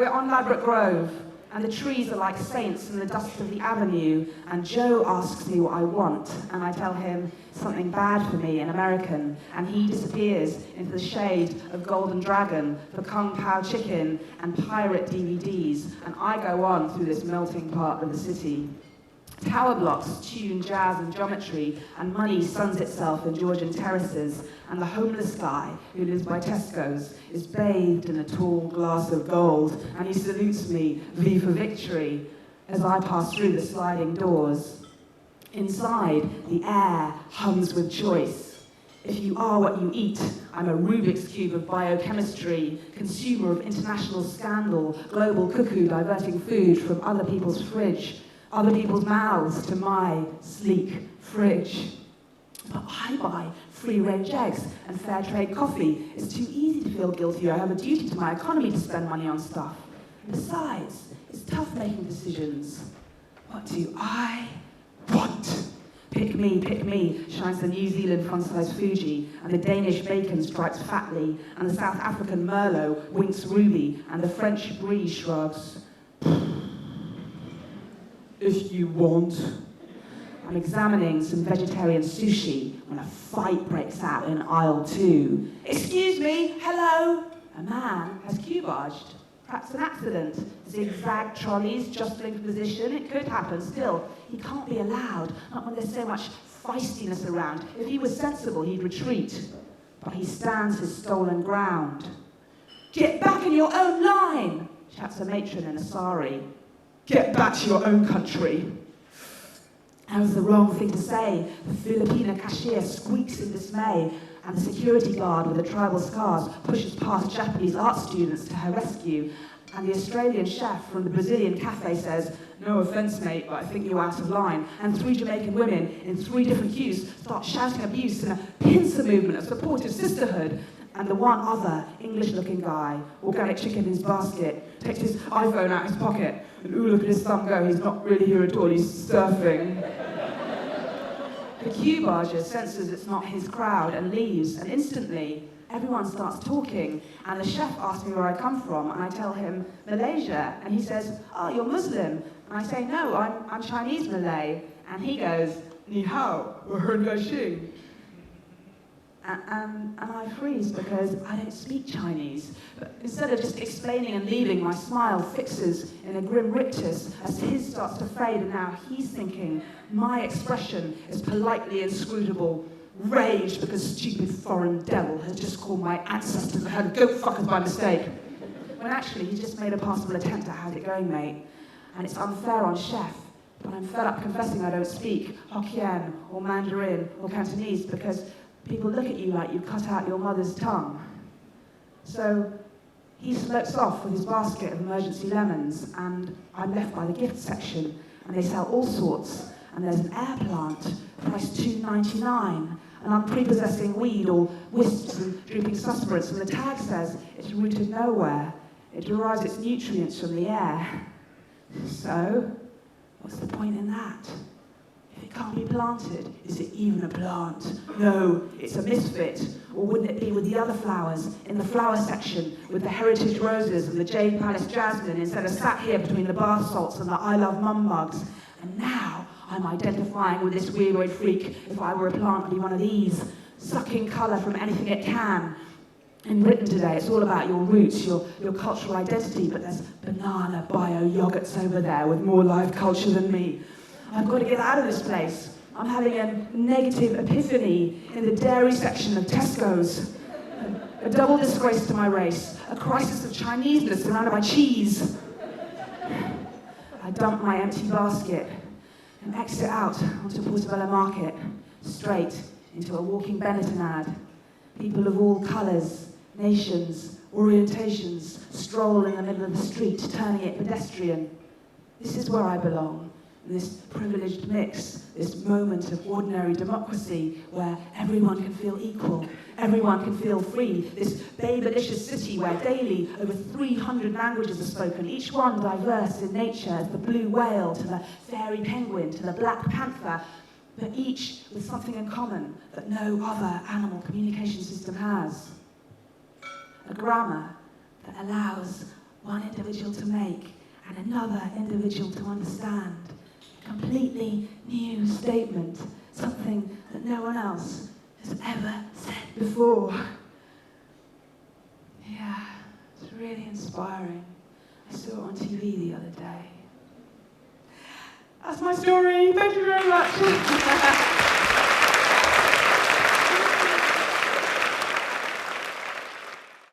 We're on Ladbroke Grove, and the trees are like saints in the dust of the avenue, and Joe asks me what I want, and I tell him something bad for me in American, and he disappears into the shade of Golden Dragon for Kung Pao chicken and pirate DVDs, and I go on through this melting part of the city. Tower blocks tune jazz and geometry, and money suns itself in Georgian terraces, and the homeless guy who lives by Tesco's is bathed in a tall glass of gold, and he salutes me, V for victory, as I pass through the sliding doors. Inside, the air hums with choice. If you are what you eat, I'm a Rubik's Cube of biochemistry, consumer of international scandal, global cuckoo diverting food from other people's fridge, other people's mouths to my sleek fridge. But I buy free-range eggs and fair trade coffee. It's too easy to feel guilty. I have a duty to my economy to spend money on stuff. Besides, it's tough making decisions. What do I want? Pick me, shines the New Zealand fun-size Fuji, and the Danish bacon stripes fatly, and the South African Merlot winks ruby, and the French Brie shrugs. If you want. I'm examining some vegetarian sushi when a fight breaks out in aisle 2. Excuse me, hello? A man has cubaged. Perhaps an accident. Zigzag trolleys jostling for position. It could happen. Still, he can't be allowed, not when there's so much feistiness around. If he was sensible, he'd retreat. But he stands his stolen ground. Get back in your own line, shouts a matron in a sari. Get back to your own country. That was the wrong thing to say. The Filipino cashier squeaks in dismay, and the security guard with the tribal scars pushes past Japanese art students to her rescue, and the Australian chef from the Brazilian cafe says, "No offence, mate, but I think you're out of line." And 3 Jamaican women in 3 different hues start shouting abuse in a pincer movement of supportive sisterhood. And the one other English-looking guy, organic chicken in his basket, takes his iPhone out of his pocket, and ooh, look at his thumb go, he's not really here at all, he's surfing. The cubager senses it's not his crowd and leaves, and instantly, everyone starts talking, and the chef asks me where I come from, and I tell him, Malaysia, and he says, "Oh, you're Muslim." And I say, "No, I'm Chinese Malay," and he goes, "Ni hao, or Hern Xing." And I freeze because I don't speak Chinese. But instead of just explaining and leaving, my smile fixes in a grim rictus as his starts to fade, and now he's thinking my expression is politely inscrutable, rage because stupid foreign devil has just called my ancestors a herd of goat fuckers by mistake. When actually he just made a passable attempt at how's it going, mate. And it's unfair on chef, but I'm fed up confessing I don't speak Hokkien or Mandarin or Cantonese because people look at you like you cut out your mother's tongue. So he slopes off with his basket of emergency lemons, and I'm left by the gift section, and they sell all sorts, and there's an air plant, priced $2.99, and unprepossessing weed, all wisps and drooping suspirants, and the tag says it's rooted nowhere. It derives its nutrients from the air. So, what's the point in that? If it can't be planted, is it even a plant? No, it's a misfit. Or wouldn't it be with the other flowers in the flower section, with the heritage roses and the Jade Palace jasmine, instead of sat here between the bath salts and the I Love Mum mugs? And now I'm identifying with this weird freak. If I were a plant, I'd be one of these, sucking colour from anything it can. In Britain today, it's all about your roots, your cultural identity, but there's banana bio yogurts over there with more live culture than me. I've got to get out of this place. I'm having a negative epiphany in the dairy section of Tesco's. A double disgrace to my race, a crisis of Chineseness surrounded by cheese. I dump my empty basket and exit out onto Portobello Market, straight into a walking Benetton ad. People of all colours, nations, orientations stroll in the middle of the street, turning it pedestrian. This is where I belong. This privileged mix, this moment of ordinary democracy where everyone can feel equal, everyone can feel free, this babylicious city where daily over 300 languages are spoken, each one diverse in nature, as the blue whale to the fairy penguin to the black panther, but each with something in common that no other animal communication system has. A grammar that allows one individual to make and another individual to understand. A completely new statement, something that no one else has ever said before. Yeah, it's really inspiring. I saw it on TV the other day. That's my story. Thank you very much.